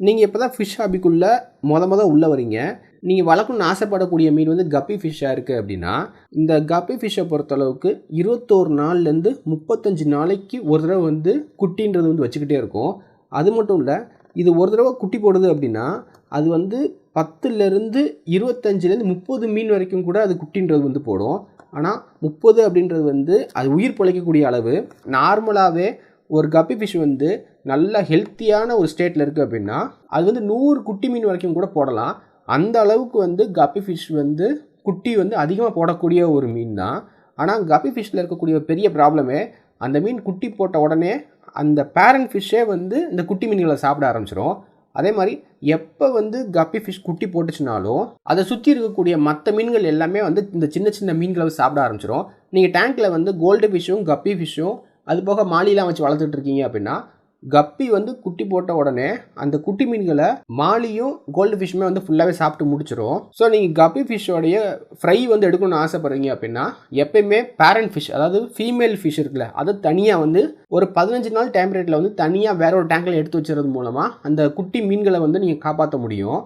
நீங்கள் இப்போ தான் ஃபிஷ் ஹாபிக்குள்ளே உள்ளே வரீங்க. நீங்கள் வளர்க்கணும்னு ஆசைப்படக்கூடிய மீன் வந்து கப்பி ஃபிஷ்ஷாக இருக்குது அப்படின்னா, இந்த கப்பி ஃபிஷ்ஷை பொறுத்தளவுக்கு 21 நாள்லேருந்து 35 நாளைக்கு ஒரு தடவை வந்து குட்டின்றது வந்து வச்சுக்கிட்டே இருக்கும். அது மட்டும் இல்லை, இது ஒரு தடவை குட்டி போடுது அப்படின்னா அது வந்து 10லேருந்து 25லேருந்து 30 மீன் வரைக்கும் கூட அது குட்டின்றது வந்து போடும். ஆனால் 30 அப்படின்றது வந்து அது உயிர் பிழைக்கக்கூடிய அளவு. நார்மலாகவே ஒரு கப்பி ஃபிஷ் வந்து நல்ல ஹெல்த்தியான ஒரு ஸ்டேட்டில் இருக்குது அப்படின்னா அது வந்து 100 குட்டி மீன் வரைக்கும் கூட போடலாம். அந்த அளவுக்கு வந்து கப்பி ஃபிஷ் வந்து குட்டி வந்து அதிகமாக போடக்கூடிய ஒரு மீன் தான். ஆனால் கப்பி ஃபிஷ்ஷில் இருக்கக்கூடிய பெரிய ப்ராப்ளமே, அந்த மீன் குட்டி போட்ட உடனே அந்த பேரண்ட் ஃபிஷ்ஷே வந்து இந்த குட்டி மீன்களை சாப்பிட ஆரம்பிச்சிடும். அதே மாதிரி எப்போ வந்து கப்பி ஃபிஷ் குட்டி போட்டுச்சுனாலும் அதை சுற்றி இருக்கக்கூடிய மற்ற மீன்கள் எல்லாமே வந்து இந்த சின்ன சின்ன மீன்களை சாப்பிட ஆரம்பிச்சிடும். நீங்கள் டேங்க்கில் வந்து கோல்டு ஃபிஷ்ஷும் கப்பி ஃபிஷ்ஷும் அது போக மாலிலாம் வச்சு வளர்த்துட்டு இருக்கீங்க அப்படின்னா, கப்பி வந்து குட்டி போட்ட உடனே அந்த குட்டி மீன்களை மாலியும் கோல்டு ஃபிஷ்ஷுமே வந்து ஃபுல்லாகவே சாப்பிட்டு முடிச்சிடும். ஸோ நீங்கள் கப்பி ஃபிஷ்ஷோடைய ஃப்ரை வந்து எடுக்கணும்னு ஆசைப்படுறீங்க அப்படின்னா, எப்பயுமே பேரண்ட் ஃபிஷ், அதாவது ஃபீமேல் ஃபிஷ் இருக்குல்ல, அதை தனியாக வந்து ஒரு 15 நாள் டைம் ரேட்டில் வந்து தனியாக வேற ஒரு டேங்கில் எடுத்து வச்சுறது மூலமாக அந்த குட்டி மீன்களை வந்து நீங்கள் காப்பாற்ற முடியும்.